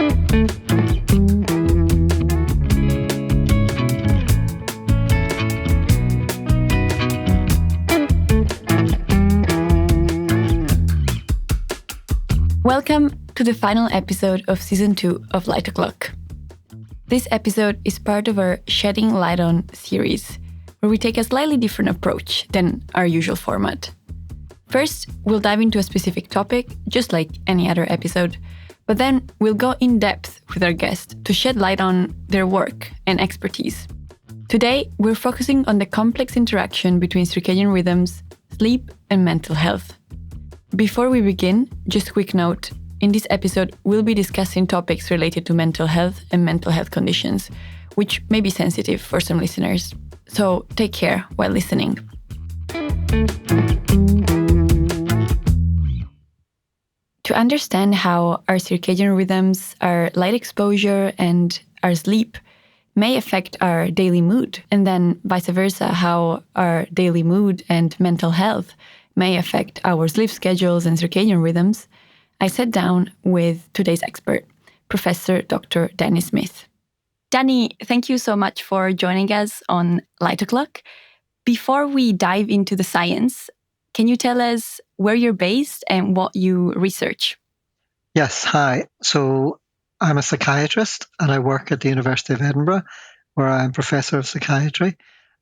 Welcome to the final episode of Season 2 of Light O'Clock. This episode is part of our Shedding Light On series, where we take a slightly different approach than our usual format. First, we'll dive into a specific topic, just like any other episode, but then we'll go in depth with our guest to shed light on their work and expertise. Today, we're focusing on the complex interaction between circadian rhythms, sleep, and mental health. Before we begin, just a quick note. In this episode, we'll be discussing topics related to mental health and mental health conditions, which may be sensitive for some listeners. So take care while listening. To understand how our circadian rhythms, our light exposure, and our sleep may affect our daily mood, and then vice versa, how our daily mood and mental health may affect our sleep schedules and circadian rhythms, I sat down with today's expert, Professor Dr. Danny Smith. Danny, thank you so much for joining us on Light O'Clock. Before we dive into the science, can you tell us where you're based and what you research? Yes, hi. So I'm a psychiatrist and I work at the University of Edinburgh, where I'm Professor of Psychiatry.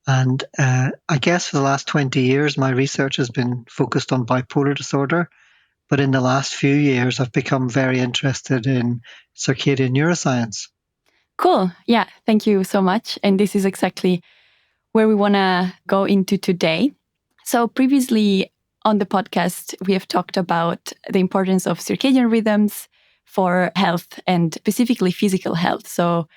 And I guess for the last 20 years, my research has been focused on bipolar disorder. But in the last few years, I've become very interested in circadian neuroscience. Cool. Yeah, thank you so much. And this is exactly where we want to go into today. So previously on the podcast, we have talked about the importance of circadian rhythms for health and specifically physical health. So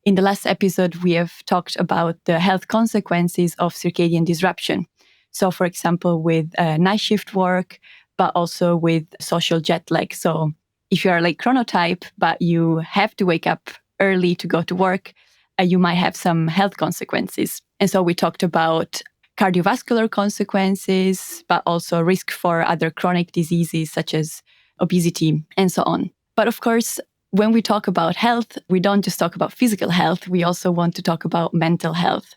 in the last episode, we have talked about the health consequences of circadian disruption. So for example, with night shift work, but also with social jet lag. So if you are like chronotype, but you have to wake up early to go to work, you might have some health consequences. And so we talked about cardiovascular consequences, but also risk for other chronic diseases such as obesity and so on. But of course, when we talk about health, we don't just talk about physical health, we also want to talk about mental health.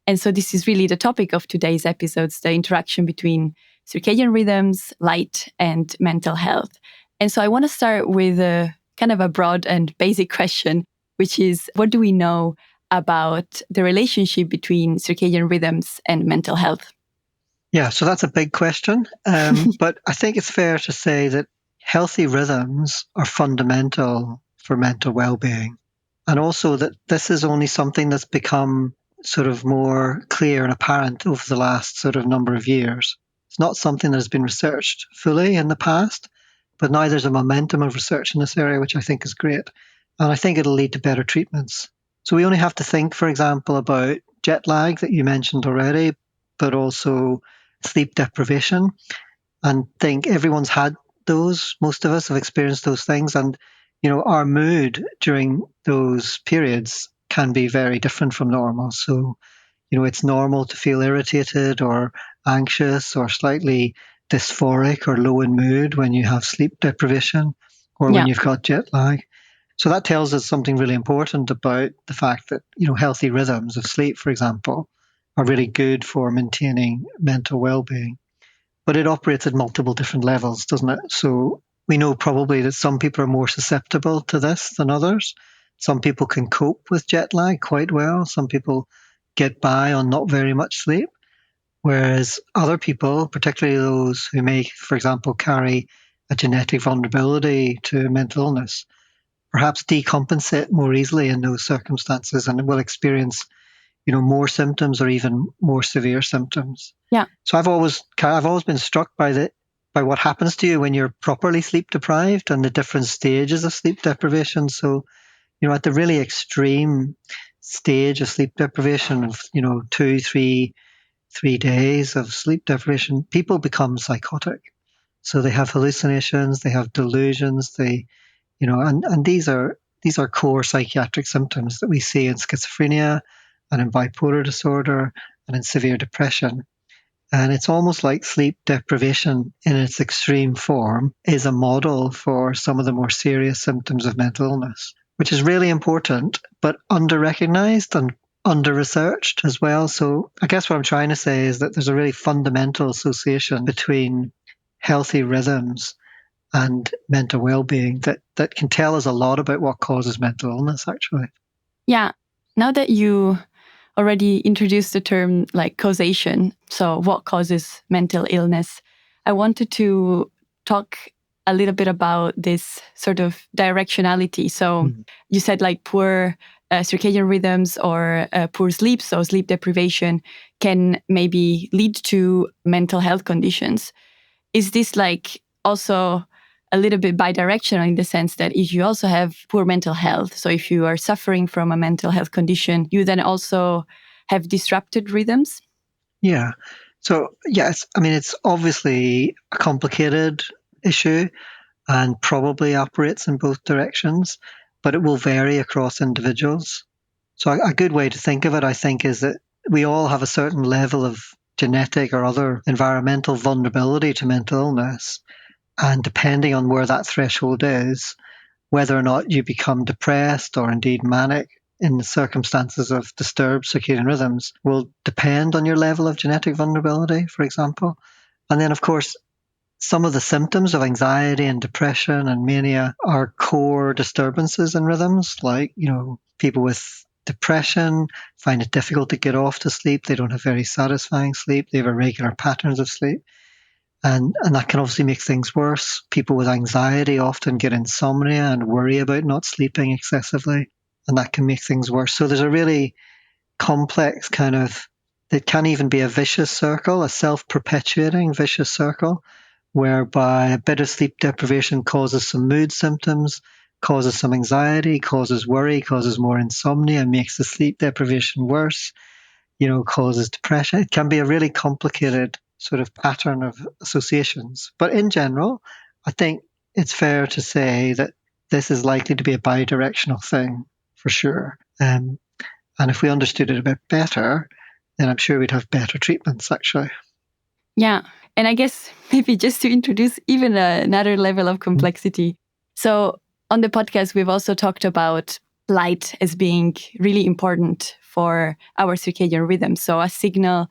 And so this is really the topic of today's episodes, the interaction between circadian rhythms, light, and mental health. And so I want to start with a kind of a broad and basic question, which is, what do we know about the relationship between circadian rhythms and mental health? Yeah, so that's a big question. But I think it's fair to say that healthy rhythms are fundamental for mental well-being. And also that this is only something that's become sort of more clear and apparent over the last sort of number of years. It's not something that has been researched fully in the past, but now there's a momentum of research in this area, which I think is great. And I think it'll lead to better treatments. So we only have to think, for example, about jet lag that you mentioned already, but also sleep deprivation, and think everyone's had those. Most of us have experienced those things. And, you know, our mood during those periods can be very different from normal. So, you know, it's normal to feel irritated or anxious or slightly dysphoric or low in mood when you have sleep deprivation or when you've got jet lag. So that tells us something really important about the fact that, you know, healthy rhythms of sleep, for example, are really good for maintaining mental well-being. But it operates at multiple different levels, doesn't it? So we know probably that some people are more susceptible to this than others. Some people can cope with jet lag quite well. Some people get by on not very much sleep. Whereas other people, particularly those who may, for example, carry a genetic vulnerability to mental illness, perhaps decompensate more easily in those circumstances and will experience, you know, more symptoms or even more severe symptoms. Yeah. So I've always been struck by what happens to you when you're properly sleep deprived and the different stages of sleep deprivation. So, you know, at the really extreme stage of sleep deprivation of, you know, 3 days of sleep deprivation, people become psychotic. So they have hallucinations, they have delusions, and these are core psychiatric symptoms that we see in schizophrenia and in bipolar disorder and in severe depression. And it's almost like sleep deprivation in its extreme form is a model for some of the more serious symptoms of mental illness, which is really important, but under-recognized and under-researched as well. So I guess what I'm trying to say is that there's a really fundamental association between healthy rhythms and mental well-being that can tell us a lot about what causes mental illness, actually. Yeah. Now that you already introduced the term like causation, so what causes mental illness, I wanted to talk a little bit about this sort of directionality. So you said like poor circadian rhythms or poor sleep, so sleep deprivation can maybe lead to mental health conditions. Is this like also a little bit bidirectional in the sense that if you also have poor mental health, so if you are suffering from a mental health condition, you then also have disrupted rhythms? Yeah. So, yes, I mean, it's obviously a complicated issue and probably operates in both directions, but it will vary across individuals. So a good way to think of it, I think, is that we all have a certain level of genetic or other environmental vulnerability to mental illness. And depending on where that threshold is, whether or not you become depressed or indeed manic in the circumstances of disturbed circadian rhythms will depend on your level of genetic vulnerability, for example. And then, of course, some of the symptoms of anxiety and depression and mania are core disturbances in rhythms, like, people with depression find it difficult to get off to sleep. They don't have very satisfying sleep. They have irregular patterns of sleep. And that can obviously make things worse. People with anxiety often get insomnia and worry about not sleeping excessively, and that can make things worse. So there's a really complex kind of, it can even be a vicious circle, a self-perpetuating vicious circle, whereby a bit of sleep deprivation causes some mood symptoms, causes some anxiety, causes worry, causes more insomnia, makes the sleep deprivation worse, causes depression. It can be a really complicated sort of pattern of associations. But in general, I think it's fair to say that this is likely to be a bidirectional thing for sure. And if we understood it a bit better, then I'm sure we'd have better treatments, actually. Yeah. And I guess maybe just to introduce even another level of complexity. So on the podcast, we've also talked about light as being really important for our circadian rhythm. So a signal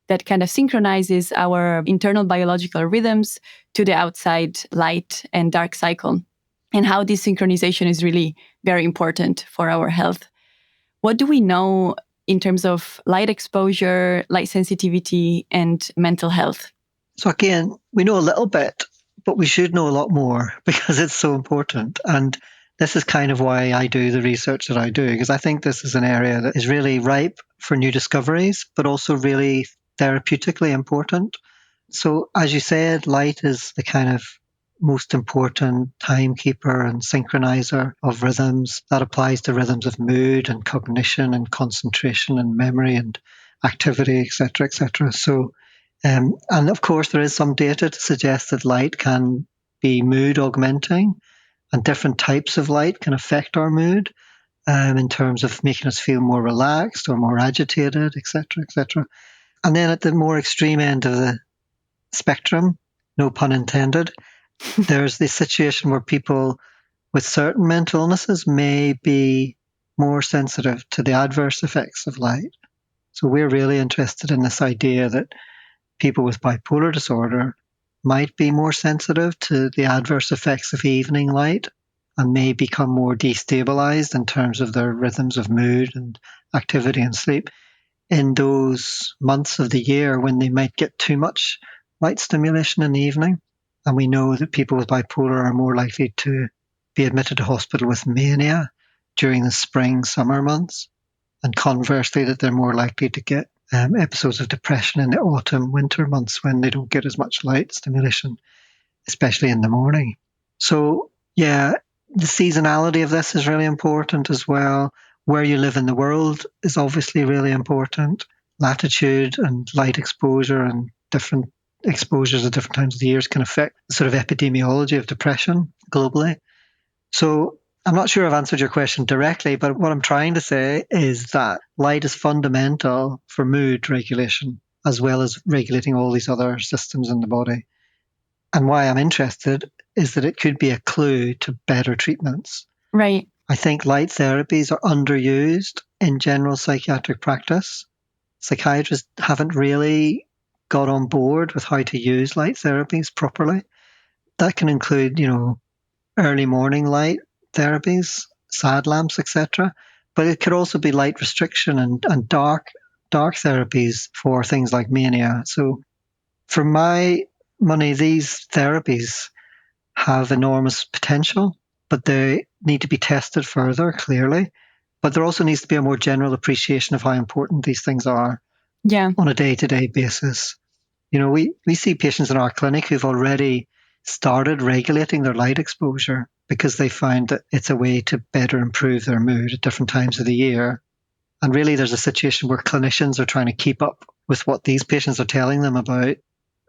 that kind of synchronizes our internal biological rhythms to the outside light and dark cycle, and how this synchronization is really very important for our health. What do we know in terms of light exposure, light sensitivity, and mental health? So again, we know a little bit, but we should know a lot more because it's so important. And this is kind of why I do the research that I do, because I think this is an area that is really ripe for new discoveries, but also really therapeutically important. So as you said, light is the kind of most important timekeeper and synchronizer of rhythms. That applies to rhythms of mood and cognition and concentration and memory and activity, etc., etc. So, and of course, there is some data to suggest that light can be mood augmenting, and different types of light can affect our mood in terms of making us feel more relaxed or more agitated, etc., etc. And then at the more extreme end of the spectrum, no pun intended, there's this situation where people with certain mental illnesses may be more sensitive to the adverse effects of light. So we're really interested in this idea that people with bipolar disorder might be more sensitive to the adverse effects of evening light and may become more destabilized in terms of their rhythms of mood and activity and sleep in those months of the year when they might get too much light stimulation in the evening. And we know that people with bipolar are more likely to be admitted to hospital with mania during the spring, summer months. And conversely, that they're more likely to get episodes of depression in the autumn, winter months when they don't get as much light stimulation, especially in the morning. So, yeah, the seasonality of this is really important as well. Where you live in the world is obviously really important. Latitude and light exposure and different exposures at different times of the years can affect the sort of epidemiology of depression globally. So I'm not sure I've answered your question directly, but what I'm trying to say is that light is fundamental for mood regulation. as well as regulating all these other systems in the body. And why I'm interested is that it could be a clue to better treatments. Right. I think light therapies are underused in general psychiatric practice. Psychiatrists haven't really got on board with how to use light therapies properly. That can include, early morning light therapies, sad lamps, etc. But it could also be light restriction and dark therapies for things like mania. So for my money, these therapies have enormous potential, but they need to be tested further, clearly. But there also needs to be a more general appreciation of how important these things are on a day-to-day basis. We see patients in our clinic who've already started regulating their light exposure because they find that it's a way to better improve their mood at different times of the year. And really, there's a situation where clinicians are trying to keep up with what these patients are telling them about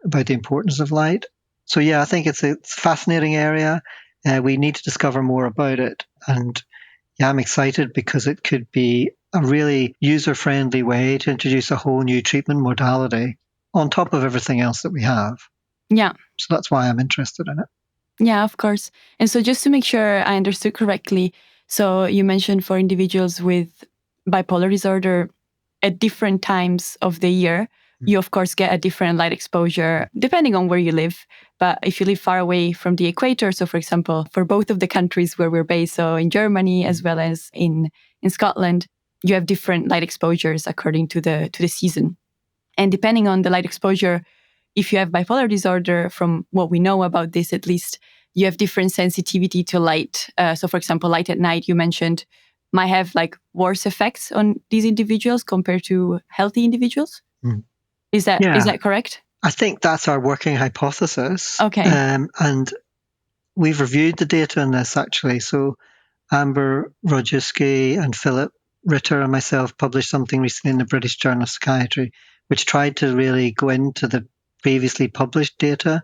the importance of light. So yeah, I think it's a fascinating area. We need to discover more about it. And yeah, I'm excited because it could be a really user-friendly way to introduce a whole new treatment modality on top of everything else that we have. Yeah. So that's why I'm interested in it. Yeah, of course. And so just to make sure I understood correctly, so you mentioned for individuals with bipolar disorder at different times of the year, you of course get a different light exposure depending on where you live. But if you live far away from the equator, so for example, for both of the countries where we're based, so in Germany as well as in Scotland, you have different light exposures according to the season. And depending on the light exposure, if you have bipolar disorder, from what we know about this at least, you have different sensitivity to light. So for example, light at night, you mentioned, might have like worse effects on these individuals compared to healthy individuals. Is that correct? I think that's our working hypothesis. Okay. And we've reviewed the data on this actually. So Amber Rodzinski and Philip Ritter and myself published something recently in the British Journal of Psychiatry, which tried to really go into the previously published data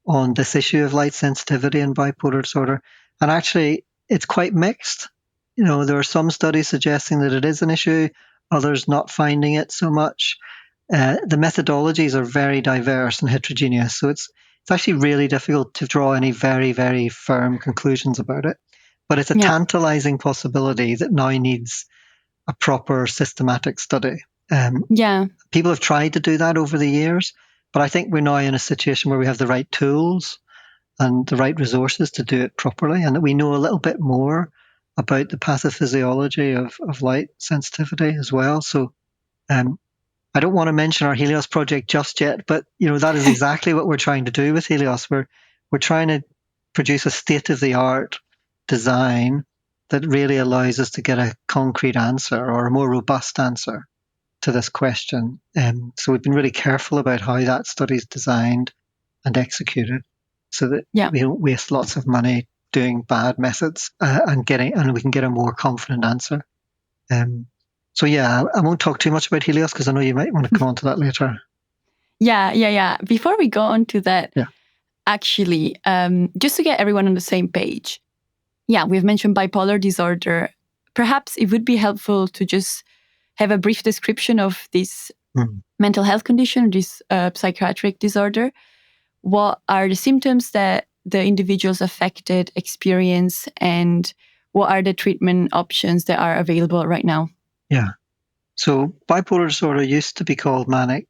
on this issue of light sensitivity and bipolar disorder. And actually, it's quite mixed. There are some studies suggesting that it is an issue, others not finding it so much. The methodologies are very diverse and heterogeneous, so it's actually really difficult to draw any very, very firm conclusions about it. But it's a tantalizing possibility that now needs a proper systematic study. People have tried to do that over the years, but I think we're now in a situation where we have the right tools and the right resources to do it properly, and that we know a little bit more about the pathophysiology of light sensitivity as well. So I don't want to mention our HELIOS project just yet, but that is exactly what we're trying to do with HELIOS. We're trying to produce a state-of-the-art design that really allows us to get a concrete answer or a more robust answer to this question. So we've been really careful about how that study is designed and executed so that we don't waste lots of money doing bad methods and we can get a more confident answer. So yeah, I won't talk too much about HELIOS because I know you might want to come on to that later. Yeah. Before we go on to that, actually, just to get everyone on the same page, we've mentioned bipolar disorder. Perhaps it would be helpful to just have a brief description of this mental health condition, this psychiatric disorder. What are the symptoms that the individuals affected experience, and what are the treatment options that are available right now? Yeah. So bipolar disorder used to be called manic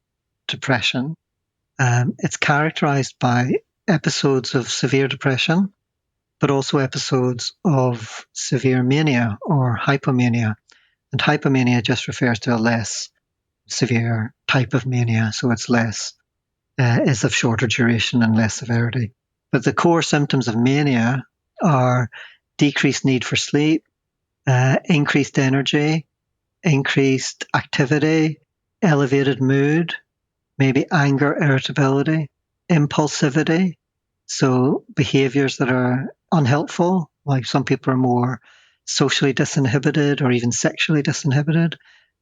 depression. It's characterized by episodes of severe depression, but also episodes of severe mania or hypomania. And hypomania just refers to a less severe type of mania, so it's is of shorter duration and less severity. But the core symptoms of mania are decreased need for sleep, increased energy, increased activity, elevated mood, maybe anger, irritability, impulsivity. So behaviors that are unhelpful, like some people are more socially disinhibited or even sexually disinhibited,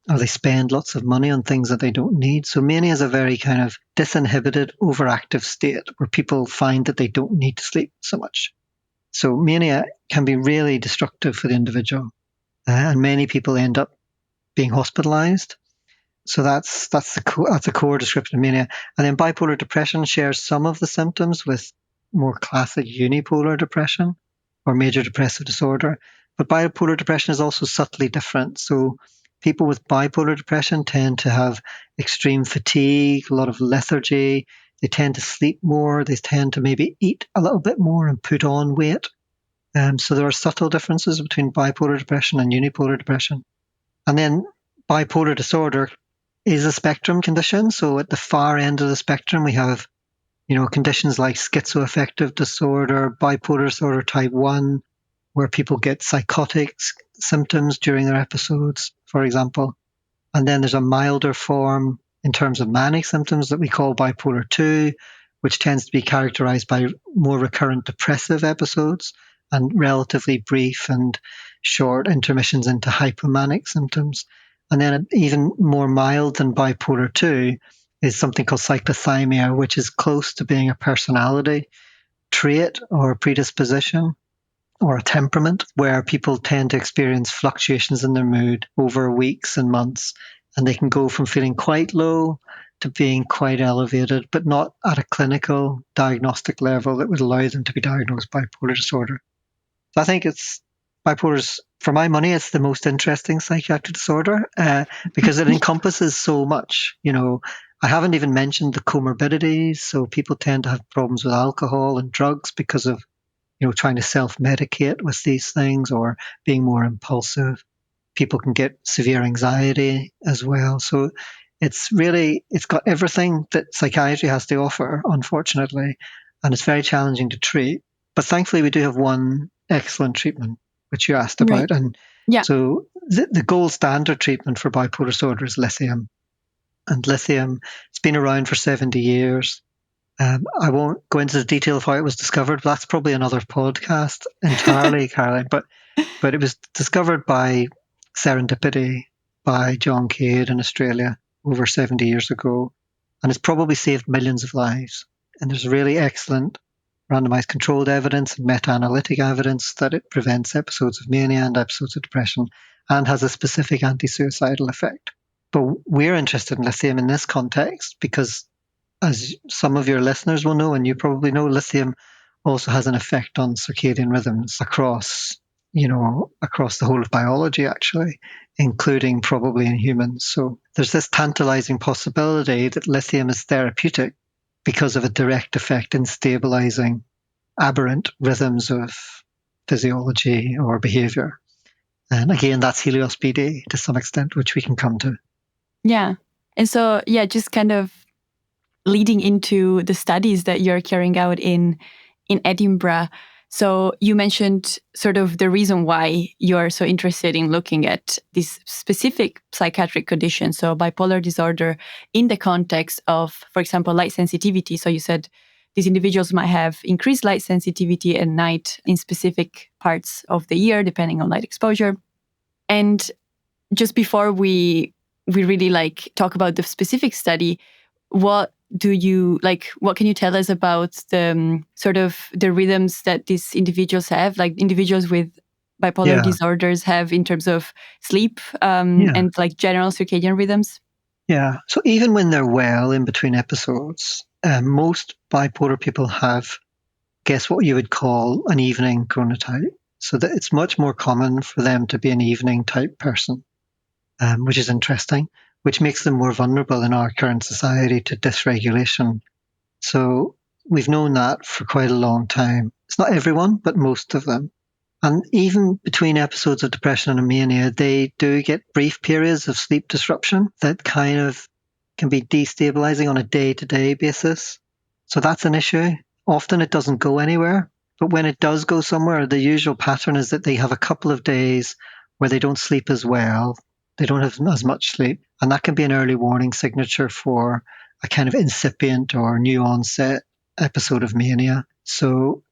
or they spend lots of money on things that they don't need. So mania is a very kind of disinhibited, overactive state where people find that they don't need to sleep so much. So mania can be really destructive for the individual. And many people end up being hospitalized. So that's a core description of mania. And then bipolar depression shares some of the symptoms with more classic unipolar depression or major depressive disorder. But bipolar depression is also subtly different. So people with bipolar depression tend to have extreme fatigue, a lot of lethargy. They tend to sleep more. They tend to maybe eat a little bit more and put on weight. So there are subtle differences between bipolar depression and unipolar depression. And then bipolar disorder is a spectrum condition. So at the far end of the spectrum, we have, conditions like schizoaffective disorder, bipolar disorder type 1, where people get psychotic symptoms during their episodes, for example. And then there's a milder form in terms of manic symptoms that we call bipolar 2, which tends to be characterized by more recurrent depressive episodes and relatively brief and short intermissions into hypomanic symptoms. And then even more mild than bipolar 2 is something called cyclothymia, which is close to being a personality trait or predisposition or a temperament, where people tend to experience fluctuations in their mood over weeks and months. And they can go from feeling quite low to being quite elevated, but not at a clinical diagnostic level that would allow them to be diagnosed bipolar disorder. So I think bipolar's, for my money, it's the most interesting psychiatric disorder because it encompasses so much. I haven't even mentioned the comorbidities. So people tend to have problems with alcohol and drugs because of trying to self-medicate with these things or being more impulsive. People can get severe anxiety as well. So it's got everything that psychiatry has to offer, unfortunately, and it's very challenging to treat. But thankfully, we do have one excellent treatment, which you asked Right. about. And Yeah. so the gold standard treatment for bipolar disorder is lithium. And lithium, it's been around for 70 years. I won't go into the detail of how it was discovered. That's probably another podcast entirely, Caroline. But it was discovered by serendipity by John Cade in Australia over 70 years ago, and it's probably saved millions of lives. And there's really excellent randomized controlled evidence and meta-analytic evidence that it prevents episodes of mania and episodes of depression and has a specific anti-suicidal effect. But we're interested in lithium in this context because, as some of your listeners will know, and you probably know, lithium also has an effect on circadian rhythms across the whole of biology, actually, including probably in humans. So there's this tantalizing possibility that lithium is therapeutic because of a direct effect in stabilizing aberrant rhythms of physiology or behavior. And again, that's HELIOS-BD to some extent, which we can come to. Yeah. And so, just kind of leading into the studies that you're carrying out in Edinburgh. So you mentioned sort of the reason why you're so interested in looking at this specific psychiatric condition, so bipolar disorder, in the context of, for example, light sensitivity. So you said these individuals might have increased light sensitivity at night in specific parts of the year, depending on light exposure. And just before we really talk about the specific study, what can you tell us about the sort of the rhythms that these individuals have, like individuals with bipolar disorders have in terms of sleep and like general circadian rhythms? Yeah. So even when they're well in between episodes, most bipolar people have, guess what you would call an evening chronotype. So that it's much more common for them to be an evening type person, which is interesting, which makes them more vulnerable in our current society to dysregulation. So we've known that for quite a long time. It's not everyone, but most of them. And even between episodes of depression and mania, they do get brief periods of sleep disruption that kind of can be destabilizing on a day-to-day basis. So that's an issue. Often it doesn't go anywhere, but when it does go somewhere, the usual pattern is that they have a couple of days where they don't sleep as well. They don't have as much sleep. And that can be an early warning signature for a kind of incipient or new onset episode of mania. So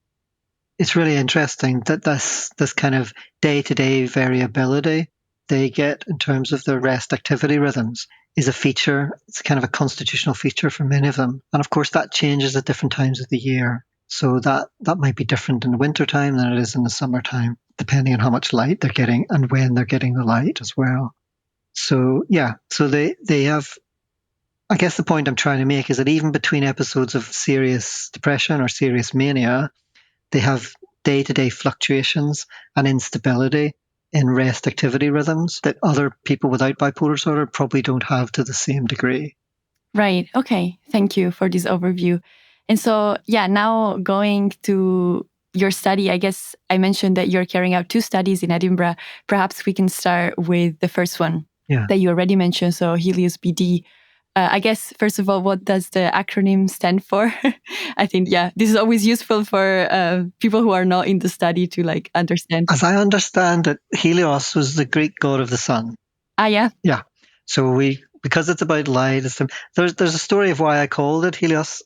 it's really interesting that this kind of day-to-day variability they get in terms of their rest activity rhythms is a feature. It's kind of a constitutional feature for many of them. And of course, that changes at different times of the year. So that might be different in the wintertime than it is in the summertime, depending on how much light they're getting and when they're getting the light as well. So they have, I guess the point I'm trying to make is that even between episodes of serious depression or serious mania, they have day-to-day fluctuations and instability in rest activity rhythms that other people without bipolar disorder probably don't have to the same degree. Right. Okay. Thank you for this overview. And so, now going to your study, I guess I mentioned that you're carrying out 2 studies in Edinburgh. Perhaps we can start with the first one that you already mentioned, so HELIOS-BD. I guess, first of all, what does the acronym stand for? I think, this is always useful for people who are not in the study to understand. As I understand it, Helios was the Greek god of the sun. Yeah. Yeah. So because it's about light, there's a story of why I called it Helios,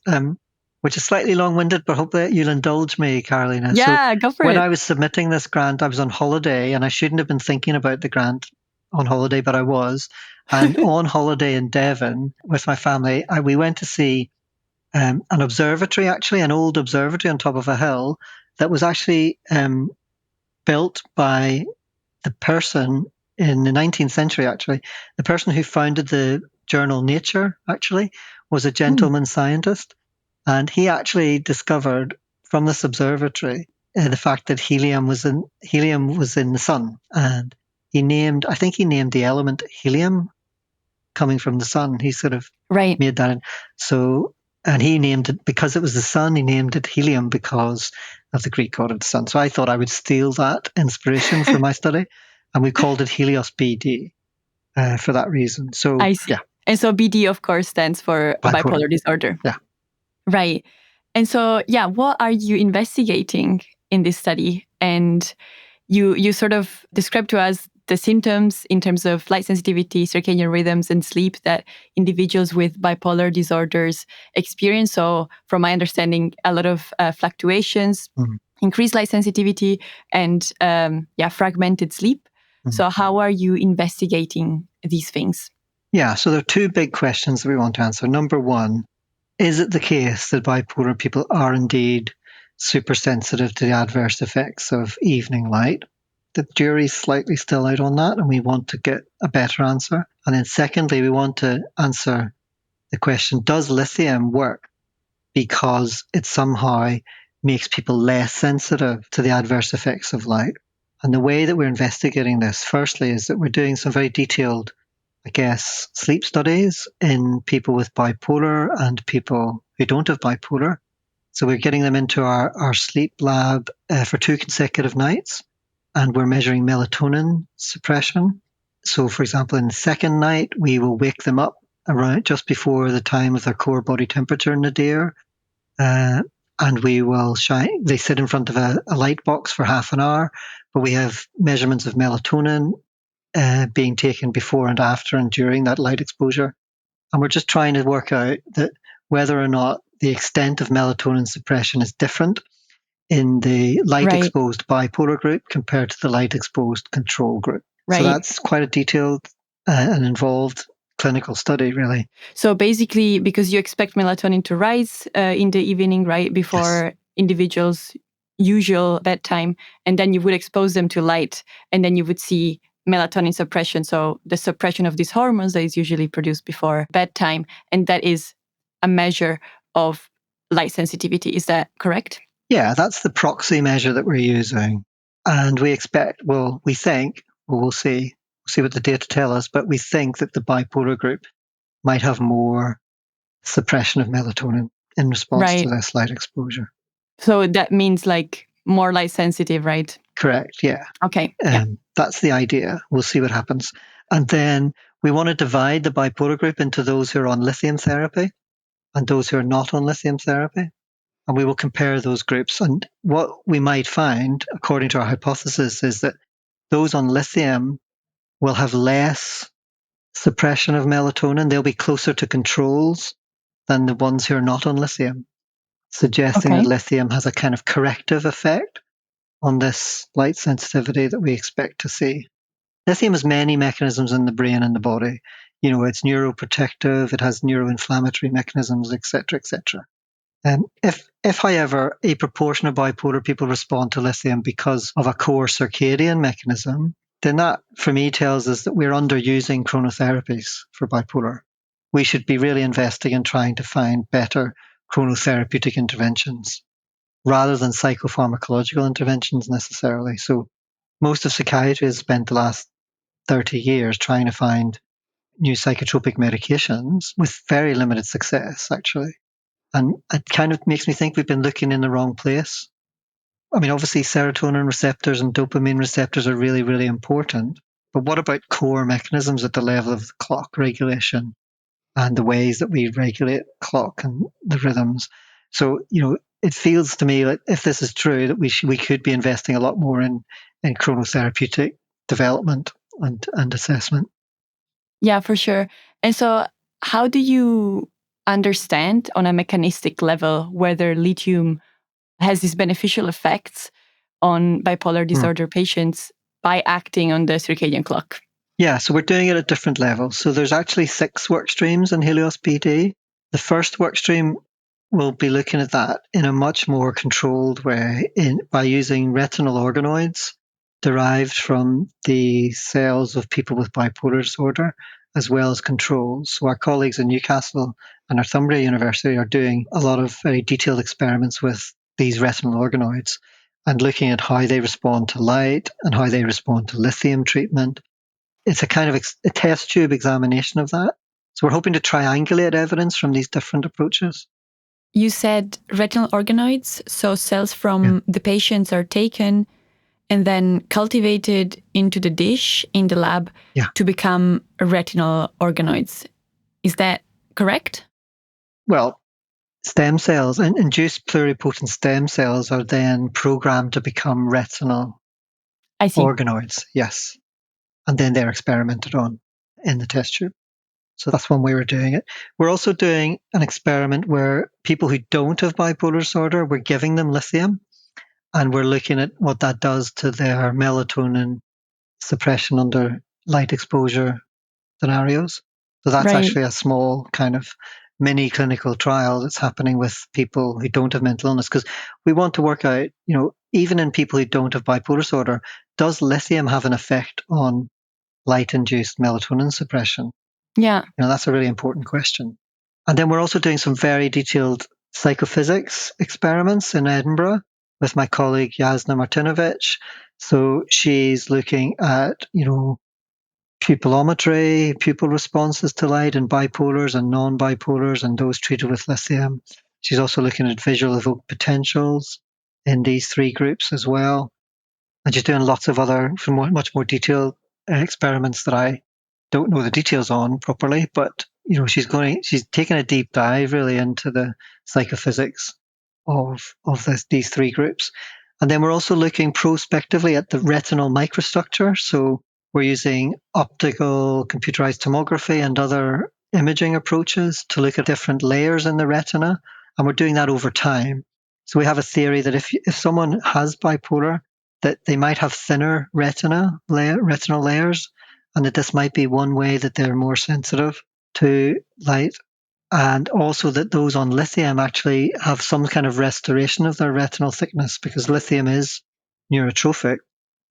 which is slightly long-winded, but hope that you'll indulge me, Carolina. Yeah, go for it. When I was submitting this grant, I was on holiday, and I shouldn't have been thinking about the grant on holiday, but I was. And on holiday in Devon with my family, we went to see an observatory, actually, an old observatory on top of a hill that was actually built by the person in the 19th century, actually. The person who founded the journal Nature, actually, was a gentleman scientist. And he actually discovered from this observatory the fact that helium was in the sun. And I think he named the element helium coming from the sun. He sort of made that in. So, and he named it, because it was the sun, he named it helium because of the Greek god of the sun. So I thought I would steal that inspiration for my study, and we called it HELIOS-BD for that reason. So I see. Yeah. And so BD, of course, stands for bipolar disorder. Yeah. Right. And so, what are you investigating in this study? And you sort of described to us the symptoms in terms of light sensitivity, circadian rhythms, and sleep that individuals with bipolar disorders experience. So from my understanding, a lot of fluctuations, increased light sensitivity, and fragmented sleep. So how are you investigating these things? Yeah, so there are 2 big questions that we want to answer. Number 1, is it the case that bipolar people are indeed super sensitive to the adverse effects of evening light? The jury's slightly still out on that, and we want to get a better answer. And then secondly, we want to answer the question, does lithium work because it somehow makes people less sensitive to the adverse effects of light? And the way that we're investigating this, firstly, is that we're doing some very detailed, I guess, sleep studies in people with bipolar and people who don't have bipolar. So we're getting them into our sleep lab for 2 consecutive nights, and we're measuring melatonin suppression. So, for example, in the second night, we will wake them up around just before the time of their core body temperature in the day, and we will they sit in front of a light box for half an hour, but we have measurements of melatonin being taken before and after and during that light exposure. And we're just trying to work out that whether or not the extent of melatonin suppression is different in the light-exposed bipolar group compared to the light-exposed control group. So that's quite a detailed and involved clinical study, really. So basically, because you expect melatonin to rise in the evening, right, before individuals' usual bedtime, and then you would expose them to light, and then you would see melatonin suppression. So the suppression of these hormones that is usually produced before bedtime, and that is a measure of light sensitivity. Is that correct? Yeah, that's the proxy measure that we're using. And we expect, we'll see what the data tell us, but we think that the bipolar group might have more suppression of melatonin in response to this light exposure. So that means more light sensitive, right? Correct, yeah. Okay. That's the idea. We'll see what happens. And then we want to divide the bipolar group into those who are on lithium therapy and those who are not on lithium therapy. And we will compare those groups. And what we might find, according to our hypothesis, is that those on lithium will have less suppression of melatonin. They'll be closer to controls than the ones who are not on lithium, suggesting that lithium has a kind of corrective effect on this light sensitivity that we expect to see. Lithium has many mechanisms in the brain and the body. It's neuroprotective, it has neuroinflammatory mechanisms, etc., etc. If, however, a proportion of bipolar people respond to lithium because of a core circadian mechanism, then that for me tells us that we're underusing chronotherapies for bipolar. We should be really investing in trying to find better chronotherapeutic interventions rather than psychopharmacological interventions necessarily. So most of psychiatry has spent the last 30 years trying to find new psychotropic medications with very limited success, actually. And it kind of makes me think we've been looking in the wrong place. I mean, obviously, serotonin receptors and dopamine receptors are really, really important. But what about core mechanisms at the level of the clock regulation and the ways that we regulate clock and the rhythms? So, it feels to me like if this is true, that we could be investing a lot more in chronotherapeutic development and assessment. Yeah, for sure. And so, how do you understand on a mechanistic level whether lithium has these beneficial effects on bipolar disorder patients by acting on the circadian clock? Yeah, so we're doing it at different levels. So there's actually 6 work streams in HELIOS-BD. The first work stream will be looking at that in a much more controlled way by using retinal organoids derived from the cells of people with bipolar disorder, as well as controls. So our colleagues in Newcastle and Northumbria University are doing a lot of very detailed experiments with these retinal organoids and looking at how they respond to light and how they respond to lithium treatment. It's a kind of a test tube examination of that. So we're hoping to triangulate evidence from these different approaches. You said retinal organoids, so cells from the patients are taken and then cultivated into the dish in the lab to become retinal organoids. Is that correct? Well, stem cells, induced pluripotent stem cells, are then programmed to become retinal organoids, yes. And then they're experimented on in the test tube. So that's one way we're doing it. We're also doing an experiment where people who don't have bipolar disorder, we're giving them lithium, and we're looking at what that does to their melatonin suppression under light exposure scenarios. So that's actually a small kind of mini clinical trial that's happening with people who don't have mental illness, because we want to work out, even in people who don't have bipolar disorder, does lithium have an effect on light-induced melatonin suppression? Yeah. That's a really important question. And then we're also doing some very detailed psychophysics experiments in Edinburgh with my colleague Jasna Martinovic. So she's looking at, pupillometry, pupil responses to light in bipolars and non-bipolars and those treated with lithium. She's also looking at visual evoked potentials in these 3 groups as well. And she's doing lots of other much more detailed experiments that I don't know the details on properly, but she's taking a deep dive really into the psychophysics of these 3 groups. And then we're also looking prospectively at the retinal microstructure. So we're using optical computerized tomography and other imaging approaches to look at different layers in the retina. And we're doing that over time. So we have a theory that if someone has bipolar, that they might have thinner retinal layers, and that this might be one way that they're more sensitive to light. And also that those on lithium actually have some kind of restoration of their retinal thickness, because lithium is neurotrophic.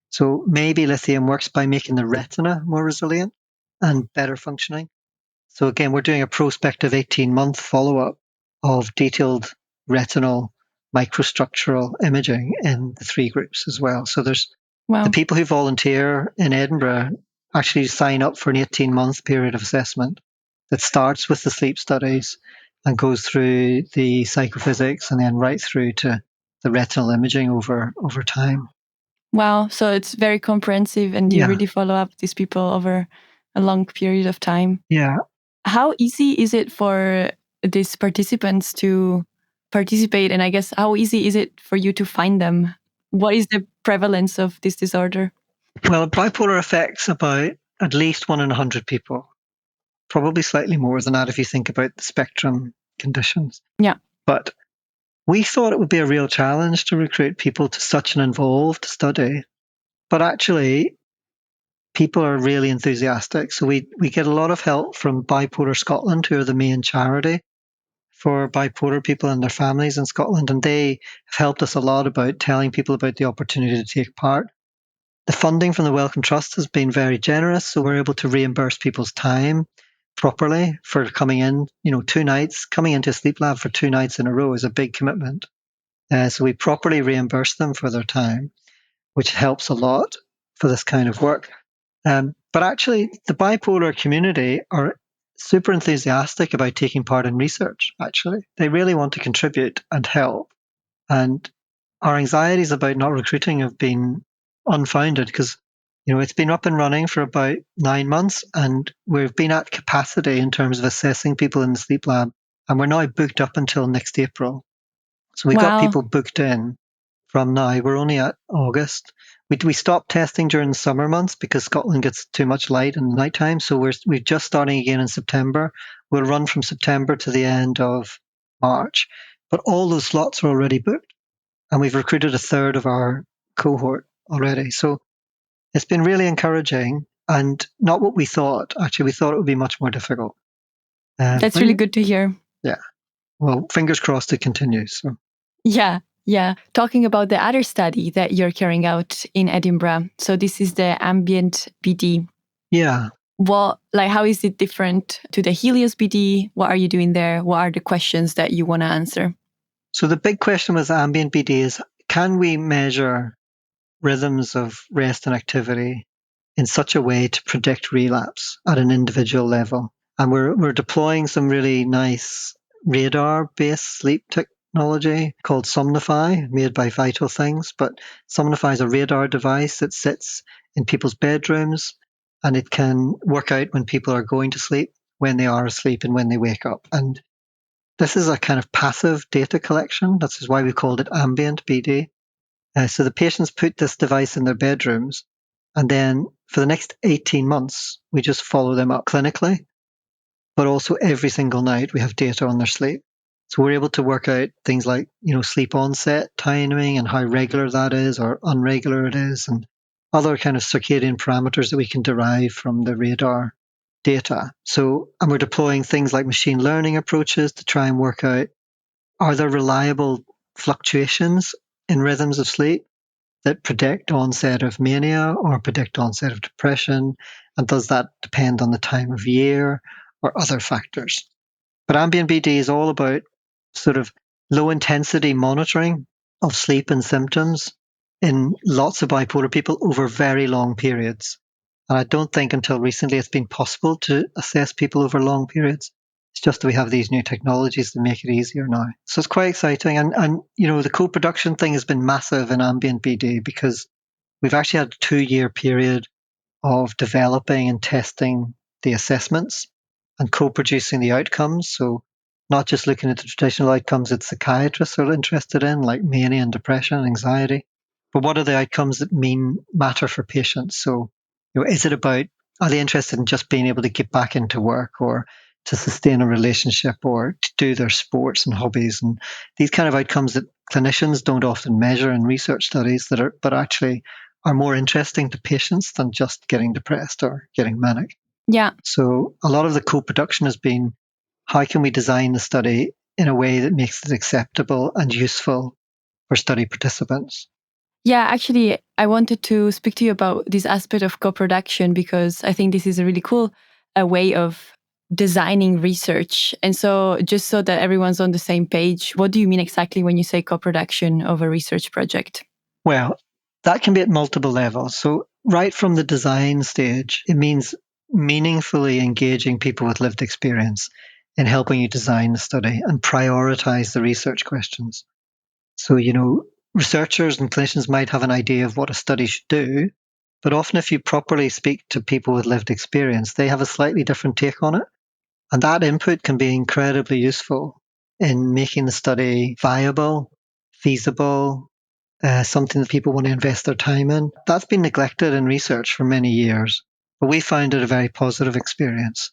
So maybe lithium works by making the retina more resilient and better functioning. So again, we're doing a prospective 18-month follow-up of detailed retinal microstructural imaging in the 3 groups as well. So there's the people who volunteer in Edinburgh actually sign up for an 18-month period of assessment that starts with the sleep studies and goes through the psychophysics and then right through to the retinal imaging over time. Wow. So it's very comprehensive and you really follow up these people over a long period of time. Yeah. How easy is it for these participants to participate? And I guess how easy is it for you to find them? What is the prevalence of this disorder? Well, bipolar affects about at least 1 in 100 people, probably slightly more than that if you think about the spectrum conditions. Yeah. But we thought it would be a real challenge to recruit people to such an involved study. But actually, people are really enthusiastic. So we get a lot of help from Bipolar Scotland, who are the main charity for bipolar people and their families in Scotland. And they have helped us a lot about telling people about the opportunity to take part. The funding from the Wellcome Trust has been very generous, so we're able to reimburse people's time properly for coming in, 2 nights. Coming into a sleep lab for 2 nights in a row is a big commitment. So we properly reimburse them for their time, which helps a lot for this kind of work. But actually, the bipolar community are super enthusiastic about taking part in research, actually. They really want to contribute and help. And our anxieties about not recruiting have been unfounded because, it's been up and running for about 9 months and we've been at capacity in terms of assessing people in the sleep lab. And we're now booked up until next April. So we've got Wow. people booked in from now. We're only at August. We stopped testing during the summer months because Scotland gets too much light in the nighttime. So we're just starting again in September. We'll run from September to the end of March. But all those slots are already booked. And we've recruited a third of our cohort already. So it's been really encouraging and not what we thought. Actually, we thought it would be much more difficult. That's really good to hear. Yeah. Well, fingers crossed it continues. So. Yeah. Talking about the other study that you're carrying out in Edinburgh. So this is the AMBIENT-BD. Yeah. How is it different to the HELIOS-BD? What are you doing there? What are the questions that you want to answer? So the big question with AMBIENT-BD is, can we measure rhythms of rest and activity in such a way to predict relapse at an individual level? And we're deploying some really nice radar-based sleep technology called Somnify, made by Vital Things. But Somnify is a radar device that sits in people's bedrooms, and it can work out when people are going to sleep, when they are asleep, and when they wake up. And this is a kind of passive data collection. That's why we called it AMBIENT-BD. So the patients put this device in their bedrooms, and then for the next 18 months, we just follow them up clinically. But also every single night, we have data on their sleep. So we're able to work out things like, sleep onset timing and how regular that is or unregular it is, and other kind of circadian parameters that we can derive from the radar data. And we're deploying things like machine learning approaches to try and work out, are there reliable fluctuations in rhythms of sleep that predict onset of mania or predict onset of depression? And does that depend on the time of year or other factors? But AMBIENT-BD is all about sort of low intensity monitoring of sleep and symptoms in lots of bipolar people over very long periods. And I don't think until recently it's been possible to assess people over long periods. It's just that we have these new technologies that make it easier now. So it's quite exciting. And the co-production thing has been massive in AMBIENT-BD because we've actually had a 2-year period of developing and testing the assessments and co-producing the outcomes. So not just looking at the traditional outcomes that psychiatrists are interested in, like mania and depression and anxiety, but what are the outcomes that matter for patients? So, is it about, are they interested in just being able to get back into work or to sustain a relationship or to do their sports and hobbies? And these kind of outcomes that clinicians don't often measure in research studies but actually are more interesting to patients than just getting depressed or getting manic. Yeah. So a lot of the co-production has been, how can we design the study in a way that makes it acceptable and useful for study participants? Yeah, actually, I wanted to speak to you about this aspect of co-production because I think this is a really cool way of designing research. And so just so that everyone's on the same page, what do you mean exactly when you say co-production of a research project? Well, that can be at multiple levels. So right from the design stage, it means meaningfully engaging people with lived experience in helping you design the study and prioritize the research questions. So, researchers and clinicians might have an idea of what a study should do, but often if you properly speak to people with lived experience, they have a slightly different take on it. And that input can be incredibly useful in making the study viable, feasible, something that people want to invest their time in. That's been neglected in research for many years, but we found it a very positive experience.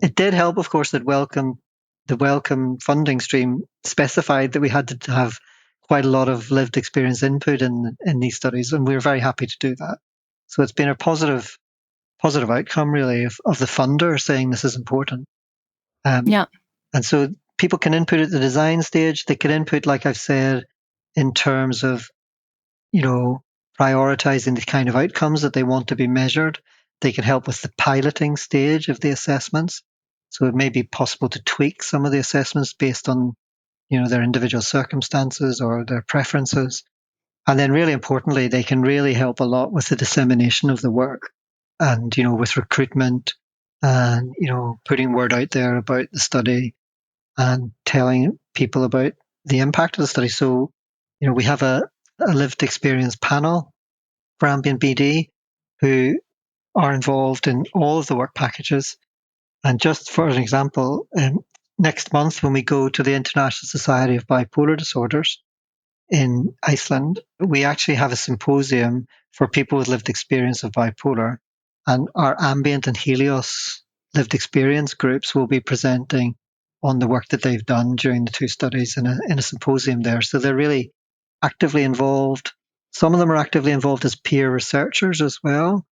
It did help, of course, that the Wellcome funding stream specified that we had to have quite a lot of lived experience input in these studies, and we were very happy to do that. So it's been a positive outcome, really, of the funder saying this is important. Yeah. And so people can input at the design stage. They can input, like I've said, in terms of, prioritizing the kind of outcomes that they want to be measured. They can help with the piloting stage of the assessments. So it may be possible to tweak some of the assessments based on, their individual circumstances or their preferences. And then really importantly, they can really help a lot with the dissemination of the work and, with recruitment and, putting word out there about the study and telling people about the impact of the study. So, we have a lived experience panel for AMBIENT-BD who are involved in all of the work packages. And just for an example, next month when we go to the International Society of Bipolar Disorders in Iceland, we actually have a symposium for people with lived experience of bipolar. And our Ambient and Helios lived experience groups will be presenting on the work that they've done during the two studies in a symposium there. So they're really actively involved. Some of them are actively involved as peer researchers as well.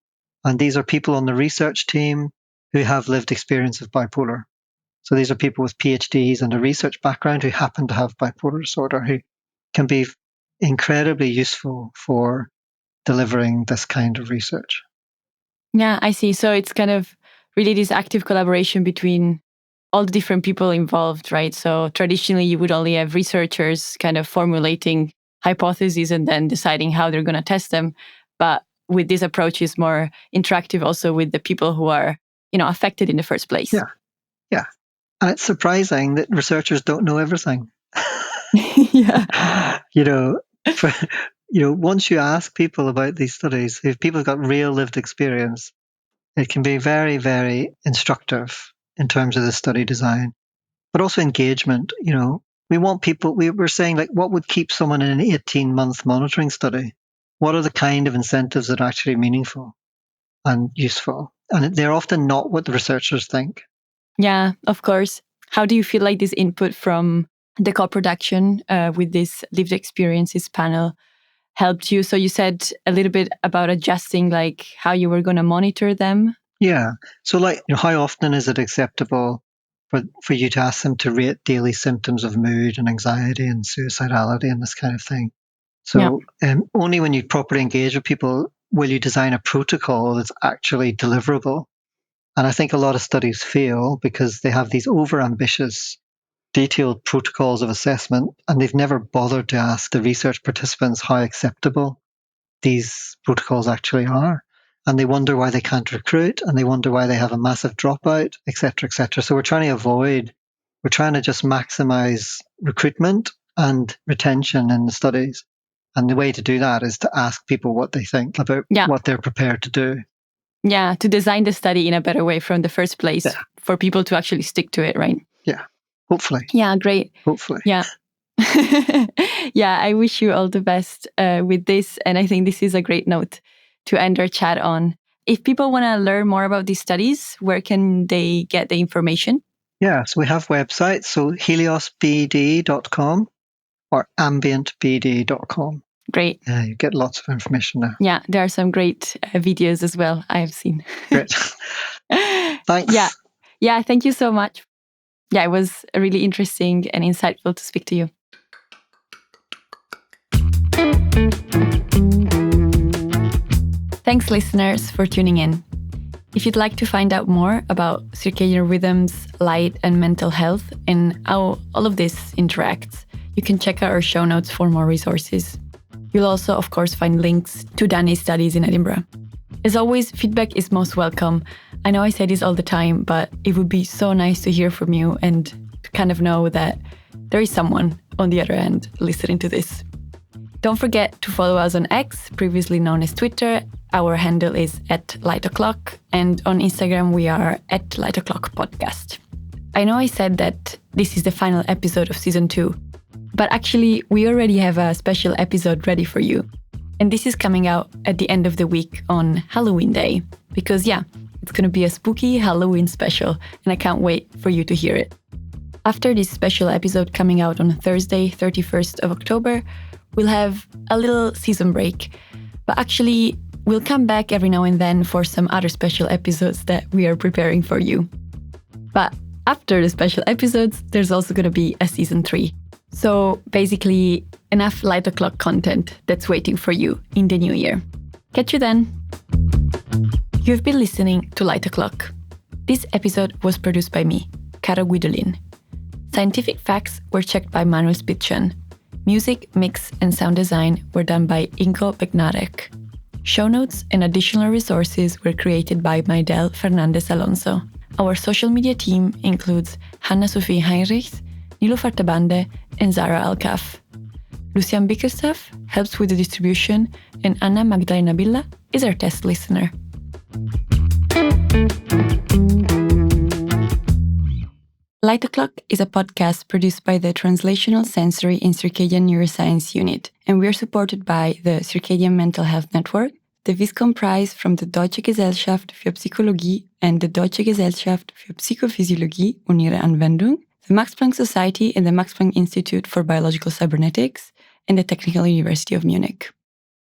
And these are people on the research team who have lived experience of bipolar. So these are people with PhDs and a research background who happen to have bipolar disorder, who can be incredibly useful for delivering this kind of research. Yeah, I see. So it's kind of really this active collaboration between all the different people involved, right? So traditionally, you would only have researchers kind of formulating hypotheses and then deciding how they're going to test them. But with this approach, it's more interactive also with the people who are, affected in the first place. Yeah. And it's surprising that researchers don't know everything. Yeah. Once you ask people about these studies, if people have got real lived experience, it can be very, very instructive in terms of the study design, but also engagement. We want people, we're saying, like, what would keep someone in an 18-month monitoring study? What are the kind of incentives that are actually meaningful and useful? And they're often not what the researchers think. Yeah, of course. How do you feel like this input from the co-production with this lived experiences panel helped you? So you said a little bit about adjusting like how you were going to monitor them. Yeah. So how often is it acceptable for you to ask them to rate daily symptoms of mood and anxiety and suicidality and this kind of thing? So only when you properly engage with people will you design a protocol that's actually deliverable. And I think a lot of studies fail because they have these overambitious, detailed protocols of assessment, and they've never bothered to ask the research participants how acceptable these protocols actually are. And they wonder why they can't recruit, and they wonder why they have a massive dropout, et cetera, et cetera. So we're trying to just maximize recruitment and retention in the studies. And the way to do that is to ask people what they think about what they're prepared to do. Yeah, to design the study in a better way from the first place for people to actually stick to it, right? Yeah, hopefully. Yeah, great. Hopefully. Yeah. Yeah, I wish you all the best with this. And I think this is a great note to end our chat on. If people want to learn more about these studies, where can they get the information? Yeah, so we have websites, so HELIOS-BD.com or AMBIENT-BD.com. Great. Yeah, you get lots of information now. Yeah, there are some great videos as well I have seen. Great. Thanks. Yeah, thank you so much. Yeah, it was really interesting and insightful to speak to you. Thanks, listeners, for tuning in. If you'd like to find out more about circadian rhythms, light, and mental health, and how all of this interacts, you can check out our show notes for more resources. You'll also, of course, find links to Danny's studies in Edinburgh. As always, feedback is most welcome. I know I say this all the time, but it would be so nice to hear from you and to kind of know that there is someone on the other end listening to this. Don't forget to follow us on X, previously known as Twitter. Our handle is @LightO'Clock, and on Instagram we are @LightO'ClockPodcast. I know I said that this is the final episode of Season 2, but actually we already have a special episode ready for you. And this is coming out at the end of the week on Halloween Day, because it's going to be a spooky Halloween special, and I can't wait for you to hear it. After this special episode coming out on Thursday, 31st of October, we'll have a little season break, but actually we'll come back every now and then for some other special episodes that we are preparing for you. But after the special episodes, there's also going to be a Season 3. So basically, enough Light O'Clock content that's waiting for you in the new year. Catch you then! You've been listening to Light O'Clock. This episode was produced by me, Cara Guidolin. Scientific facts were checked by Manuel Spitchen. Music, mix, and sound design were done by Ingo Begnarek. Show notes and additional resources were created by Maidel Fernandez Alonso. Our social media team includes Hanna-Sophie Heinrichs, Nilo Fartabande, and Zara Alkaf. Lucian Bickerstaff helps with the distribution, and Anna Magdalena Billa is our test listener. Light O'Clock is a podcast produced by the Translational Sensory and Circadian Neuroscience Unit, and we are supported by the Circadian Mental Health Network, the Viscom Prize from the Deutsche Gesellschaft für Psychologie and the Deutsche Gesellschaft für Psychophysiologie und ihre Anwendung, the Max Planck Society and the Max Planck Institute for Biological Cybernetics, and the Technical University of Munich.